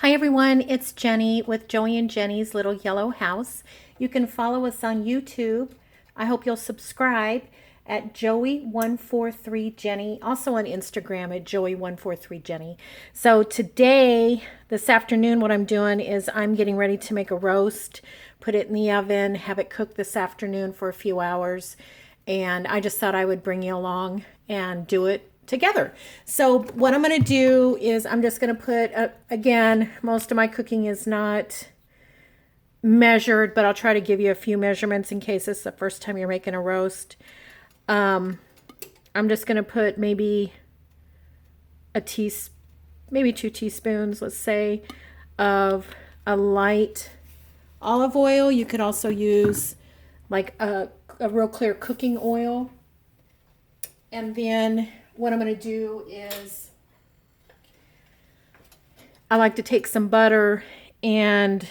Hi everyone, it's Jenny with Joey and Jenny's Little Yellow House. You can follow us on YouTube. I hope you'll subscribe at Joey143Jenny, also on Instagram at Joey143Jenny. So today, this afternoon, what I'm doing is I'm getting ready to make a roast, put it in the oven, have it cook this afternoon for a few hours. And I just thought I would bring you along and do it together. So what I'm going to do is I'm just going to put, again, most of my cooking is not measured, but I'll try to give you a few measurements in case it's the first time you're making a roast. I'm just going to put maybe maybe 2 teaspoons, let's say, of a light olive oil. You could also use like a real clear cooking oil. And then what I'm going to do is I like to take some butter, and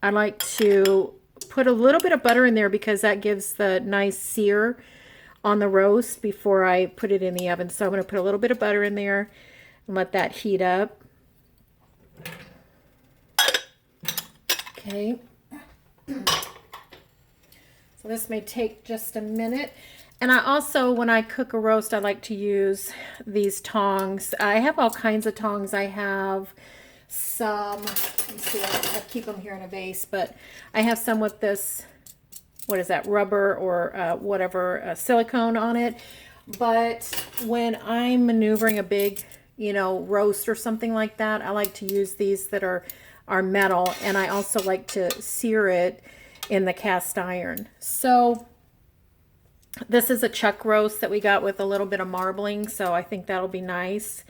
I like to put a little bit of butter in there because that gives the nice sear on the roast before I put it in the oven. So I'm going to put a little bit of butter in there and let that heat up. Okay. So this may take just a minute. And I also, when I cook a roast, I like to use these tongs. I have all kinds of tongs. I have some, let's see, I keep them here in a vase, but I have some with this, what is that, rubber or whatever, silicone on it. But when I'm maneuvering a big, roast or something like that, I like to use these that are metal. And I also like to sear it in the cast iron. So this is a chuck roast that we got with a little bit of marbling, so I think that'll be nice.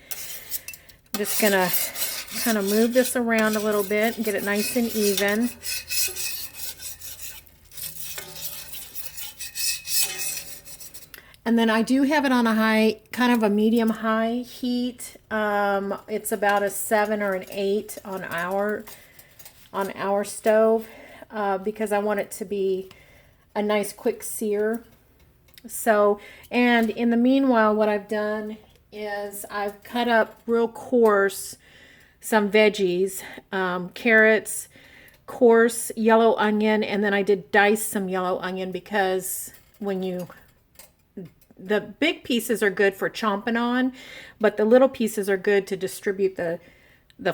I'm just gonna kind of move this around a little bit and get it nice and even. And then I do have it on a high, kind of a medium high heat. It's about a 7 or an 8 on our stove because I want it to be a nice quick sear. So, and in the meanwhile, what I've done is I've cut up real coarse some veggies, carrots, coarse yellow onion, and then I did dice some yellow onion because the big pieces are good for chomping on, but the little pieces are good to distribute the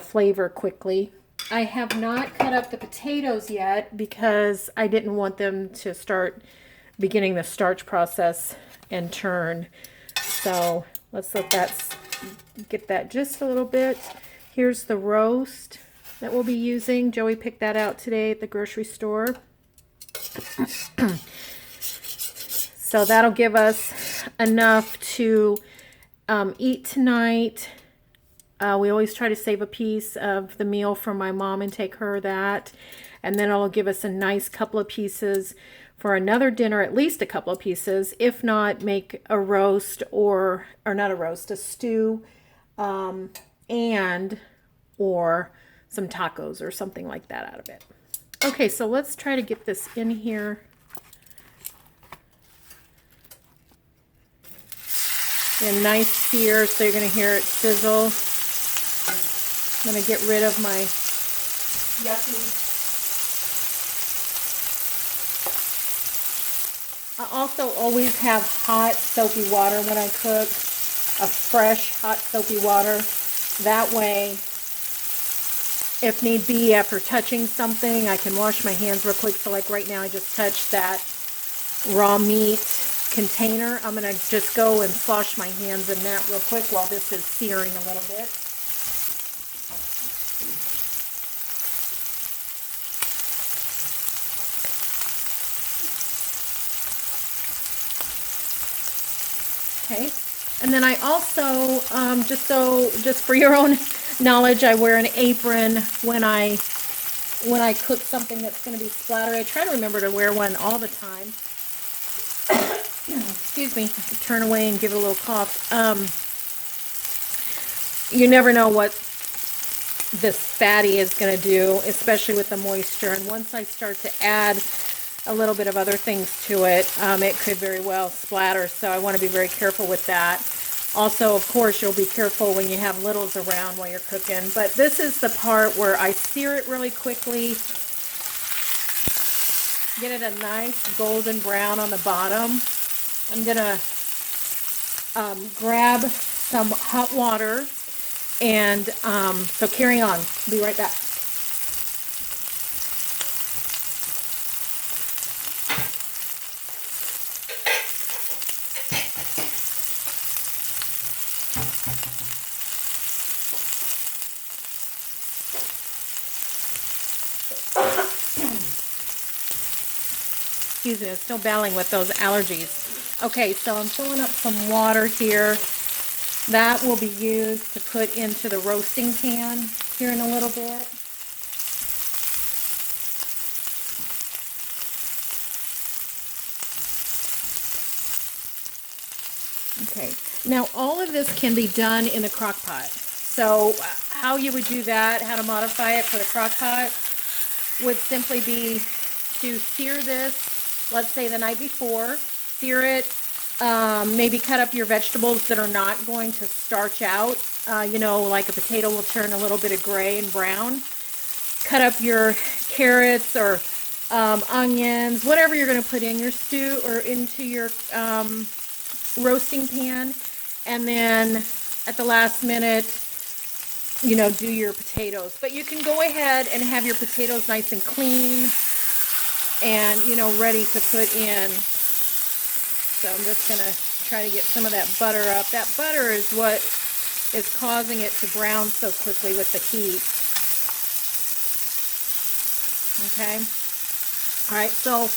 flavor quickly. I have not cut up the potatoes yet because I didn't want them to start beginning the starch process and turn. So let's let that get that just a little bit. Here's the roast that we'll be using. Joey picked that out today at the grocery store. So that'll give us enough to eat tonight. We always try to save a piece of the meal for my mom and take her that. And then it'll give us a nice couple of pieces for another dinner, at least a couple of pieces. If not, make a roast or not a roast, a stew, and or some tacos or something like that out of it. Okay, so let's try to get this in here. A nice sear, so you're going to hear it sizzle. I'm going to get rid of my yucky. I also always have hot soapy water when I cook, a fresh hot soapy water. That way, if need be, after touching something, I can wash my hands real quick. So like right now, I just touched that raw meat container. I'm going to just go and wash my hands in that real quick while this is searing a little bit. Okay, and then I also, just for your own knowledge, I wear an apron when I cook something that's going to be splattered. I try to remember to wear one all the time. Excuse me, I have to turn away and give it a little cough. You never know what this fatty is going to do, especially with the moisture. And once I start to add a little bit of other things to it, it could very well splatter. So I want to be very careful with that. Also, of course, you'll be careful when you have littles around while you're cooking. But this is the part where I sear it really quickly. Get it a nice golden brown on the bottom. I'm going to grab some hot water. And so carry on. Be right back. Excuse me, I'm still battling with those allergies. Okay, so I'm filling up some water here. That will be used to put into the roasting pan here in a little bit. Okay, now all of this can be done in the crock pot. So how you would do that, how to modify it for the crock pot, would simply be to sear this, let's say the night before, sear it, maybe cut up your vegetables that are not going to starch out. You know, like a potato will turn a little bit of gray and brown. Cut up your carrots or onions, whatever you're going to put in your stew or into your roasting pan. And then at the last minute, you know, do your potatoes. But you can go ahead and have your potatoes nice and clean and, you know, ready to put in. So I'm just going to try to get some of that butter up. That butter is what is causing it to brown so quickly with the heat. Okay. All right. So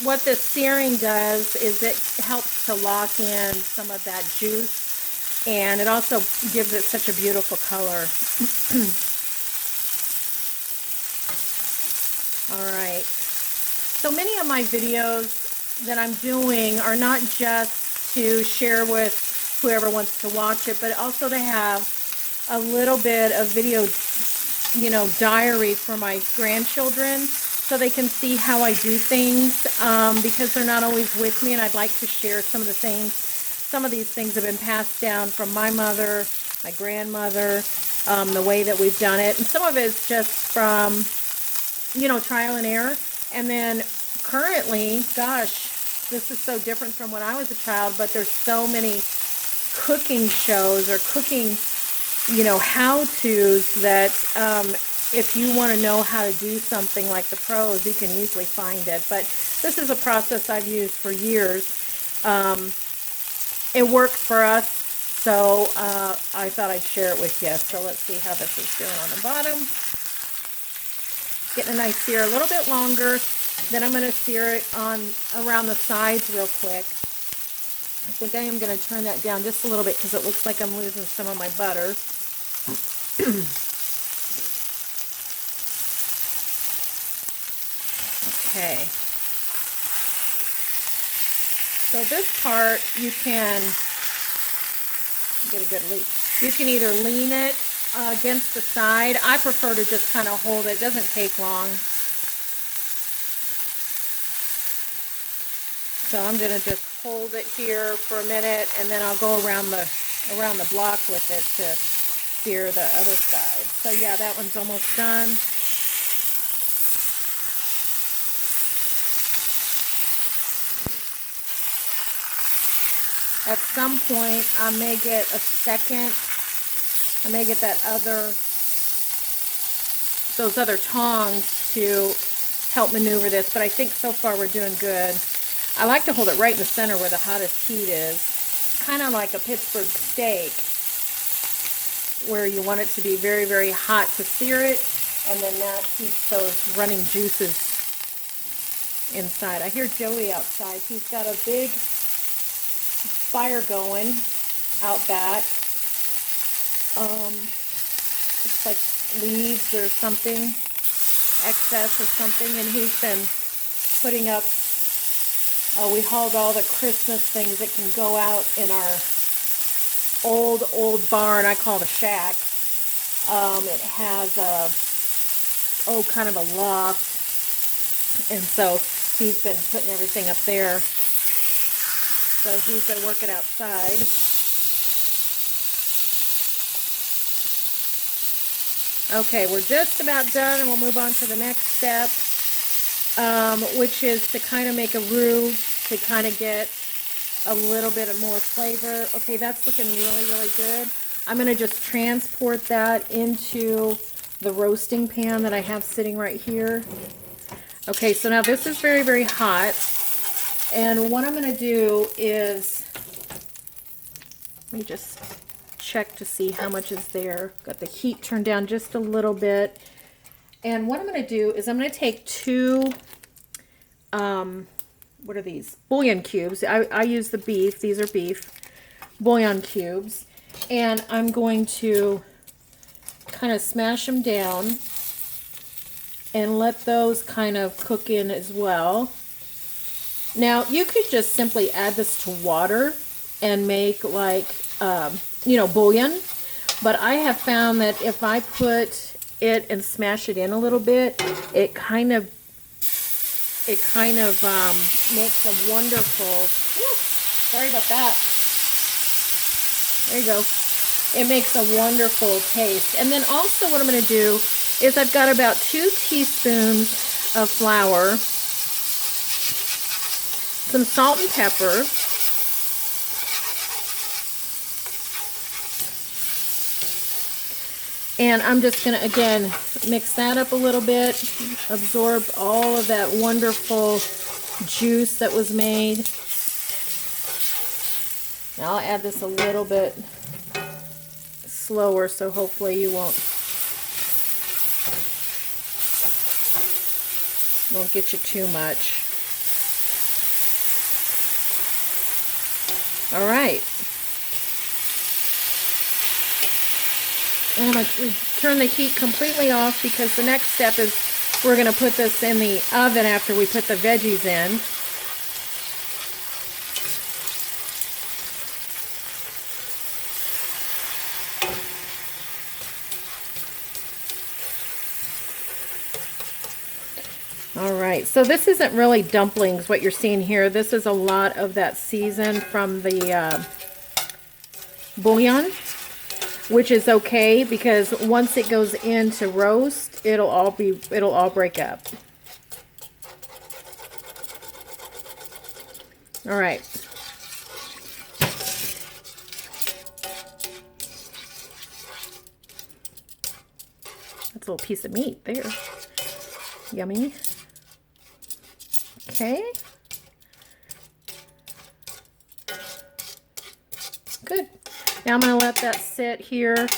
what this searing does is it helps to lock in some of that juice, and it also gives it such a beautiful color. All right. So many of my videos that I'm doing are not just to share with whoever wants to watch it, but also to have a little bit of video, you know, diary for my grandchildren so they can see how I do things, because they're not always with me, and I'd like to share some of the things. Some of these things have been passed down from my mother, my grandmother, the way that we've done it, and some of it's just from, you know, trial and error. And then currently, gosh, this is so different from when I was a child, but there's so many cooking shows or cooking, you know, how-tos that if you want to know how to do something like the pros, you can easily find it. But this is a process I've used for years. It works for us, so I thought I'd share it with you. So let's see how this is doing on the bottom. Getting a nice sear, a little bit longer. Then I'm going to sear it on around the sides real quick. I think I am going to turn that down just a little bit because it looks like I'm losing some of my butter. Okay. So this part you can get a good lean. You can either lean it against the side. I prefer to just kind of hold it. It doesn't take long. So I'm going to just hold it here for a minute, and then I'll go around the block with it to sear the other side. So yeah, that one's almost done. At some point, I may get a second. I may get those other tongs to help maneuver this, but I think so far we're doing good. I like to hold it right in the center where the hottest heat is, kind of like a Pittsburgh steak, where you want it to be very, very hot to sear it, and then that keeps those running juices inside. I hear Joey outside. He's got a big fire going out back. Looks like leaves or something, excess or something, and he's been putting up, we hauled all the Christmas things that can go out in our old barn. I call it a shack. It has kind of a loft, and so he's been putting everything up there. So he's been working outside. Okay, we're just about done, and we'll move on to the next step, which is to kind of make a roux to kind of get a little bit of more flavor. Okay, that's looking really, really good. I'm going to just transport that into the roasting pan that I have sitting right here. Okay, so now this is very, very hot. And what I'm going to do is, let me just check to see how much is there. Got the heat turned down just a little bit. And what I'm going to do is I'm going to take two, what are these? Bullion cubes. I use the beef. These are beef bullion cubes. And I'm going to kind of smash them down and let those kind of cook in as well. Now, you could just simply add this to water and make like, you know, bullion. But I have found that if I put it and smash it in a little bit, it kind of makes a wonderful, sorry about that. There you go. It makes a wonderful taste. And then also what I'm going to do is I've got about 2 teaspoons of flour, some salt and pepper, and I'm just going to, again, mix that up a little bit, absorb all of that wonderful juice that was made. Now I'll add this a little bit slower, so hopefully you won't get you too much. All right. And I'm going to turn the heat completely off because the next step is we're going to put this in the oven after we put the veggies in. All right, so this isn't really dumplings, what you're seeing here. This is a lot of that season from the bullion, which is okay because once it goes into roast, it'll all break up. All right. That's a little piece of meat there. Yummy. Okay. Good. Now I'm going to let that sit here,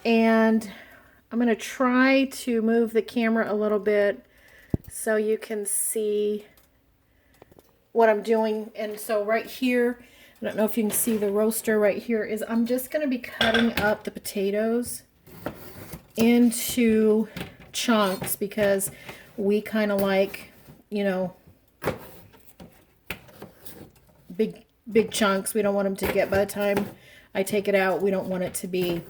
and I'm going to try to move the camera a little bit so you can see what I'm doing. And so right here, I don't know if you can see the roaster right here, is I'm just going to be cutting up the potatoes into chunks because we kind of like, you know, big chunks. We don't want them to get, by the time I take it out, we don't want it to be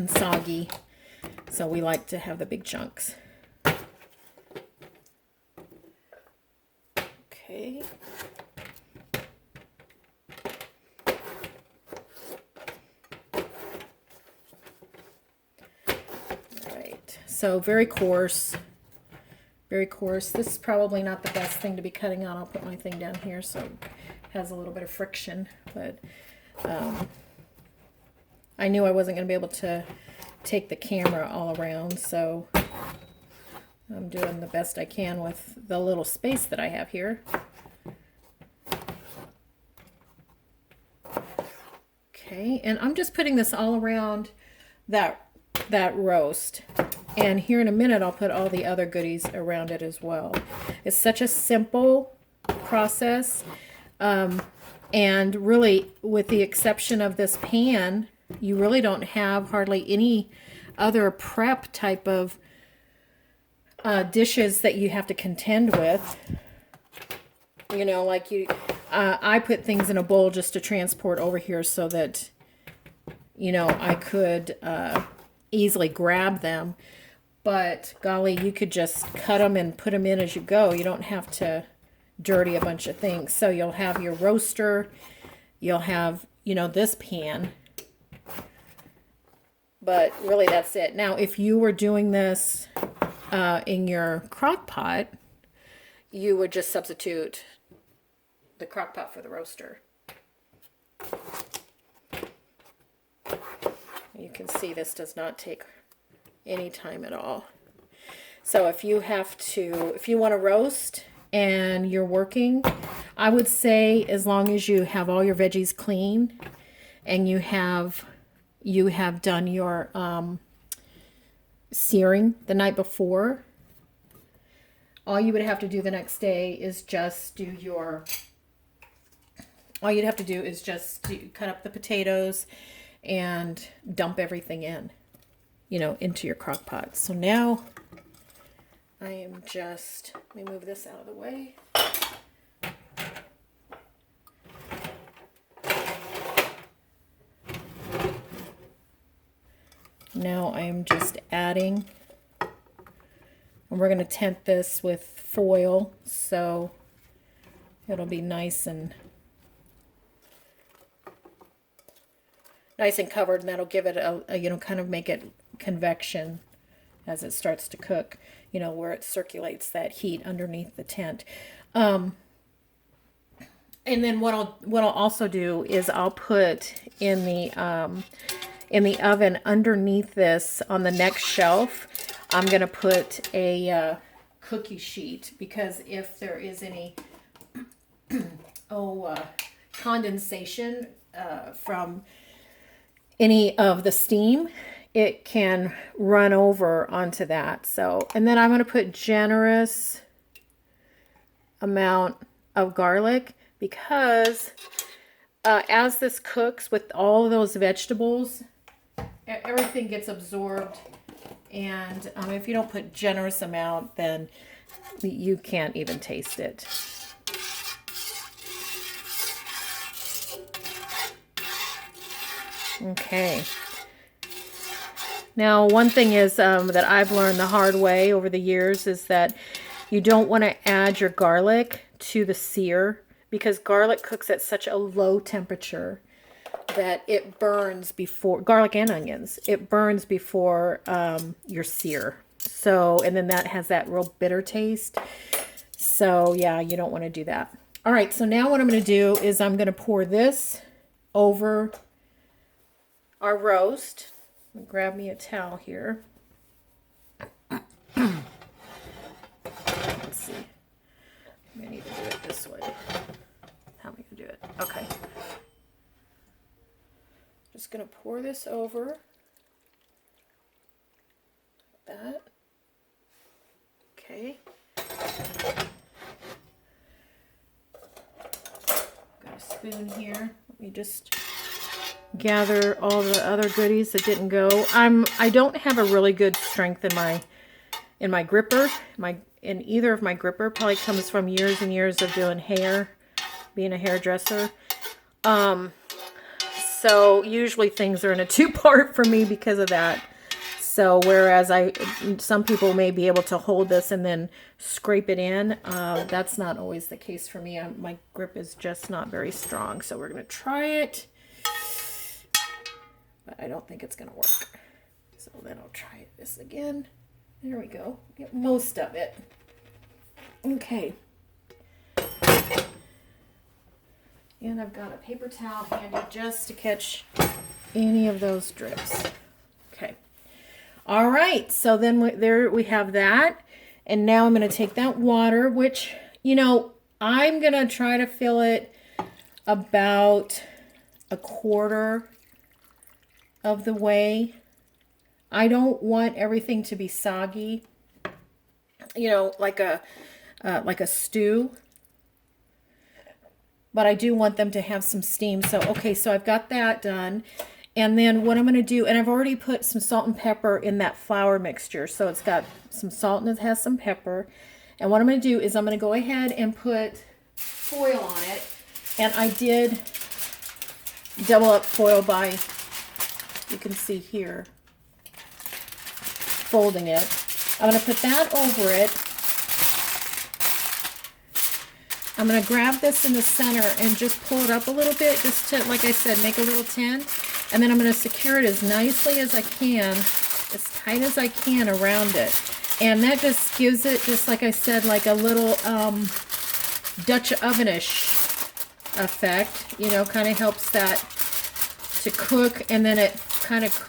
soggy. So we like to have the big chunks. Okay. All right. So very coarse. Very coarse. This is probably not the best thing to be cutting on. I'll put my thing down here so it has a little bit of friction. But I knew I wasn't going to be able to take the camera all around, so I'm doing the best I can with the little space that I have here. Okay, and I'm just putting this all around that roast. And here in a minute, I'll put all the other goodies around it as well. It's such a simple process. And really, with the exception of this pan, you really don't have hardly any other prep type of dishes that you have to contend with. You know, like I put things in a bowl just to transport over here so that, you know, I could easily grab them. But golly, you could just cut them and put them in as you go. You don't have to dirty a bunch of things. So you'll have your roaster, you'll have, you know, this pan But really, that's it. Now, if you were doing this in your crock pot, you would just substitute the crock pot for the roaster. You can see this does not take any time at all. So if you want to roast and you're working, I would say as long as you have all your veggies clean and you have done your searing the night before, all you would have to do the next day is just cut up the potatoes and dump everything in, into your crock pot. So now I am just, let me move this out of the way. Now I am just adding, and we're going to tent this with foil so it'll be nice and covered, and that'll give it a kind of make it convection as it starts to cook, where it circulates that heat underneath the tent. And then what I'll also do is I'll put in the oven underneath this on the next shelf. I'm going to put a cookie sheet, because if there is any condensation from any of the steam, it can run over onto that. So, and then I'm going to put generous amount of garlic, because as this cooks with all of those vegetables, everything gets absorbed. And if you don't put generous amount, then you can't even taste it. Okay. Now, one thing is that I've learned the hard way over the years is that you don't want to add your garlic to the sear, because garlic cooks at such a low temperature that it burns before, garlic and onions, it burns before your sear. So, and then that has that real bitter taste. So yeah, you don't want to do that. All right, so now what I'm going to do is I'm going to pour this over our roast. Grab me a towel here. Let's see. I need to do it this way. How am I going to do it? Okay. Just going to pour this over. Like that. Okay. Got a spoon here. Let me just gather all the other goodies that didn't go. I don't have a really good strength in my gripper. In either of my gripper, probably comes from years and years of doing hair, being a hairdresser. So usually things are in a two-part for me because of that. So whereas some people may be able to hold this and then scrape it in, that's not always the case for me. My grip is just not very strong. So we're going to try it, but I don't think it's going to work. So then I'll try this again. There we go. Get most of it. Okay. And I've got a paper towel handy just to catch any of those drips. Okay. All right. So then there we have that. And now I'm going to take that water, which, I'm going to try to fill it about a quarter of the way. I don't want everything to be soggy, like a stew. But I do want them to have some steam. So, okay, so I've got that done. And then what I'm going to do, and I've already put some salt and pepper in that flour mixture. So it's got some salt and it has some pepper. And what I'm going to do is I'm going to go ahead and put foil on it. And I did double up foil by, you can see here, folding it. I'm going to put that over it. I'm going to grab this in the center and just pull it up a little bit, just to, like I said, make a little tent. And then I'm going to secure it as nicely as I can, as tight as I can around it. And that just gives it, just like I said, like a little Dutch ovenish effect. You know, kind of helps that to cook, and then it kind of cooks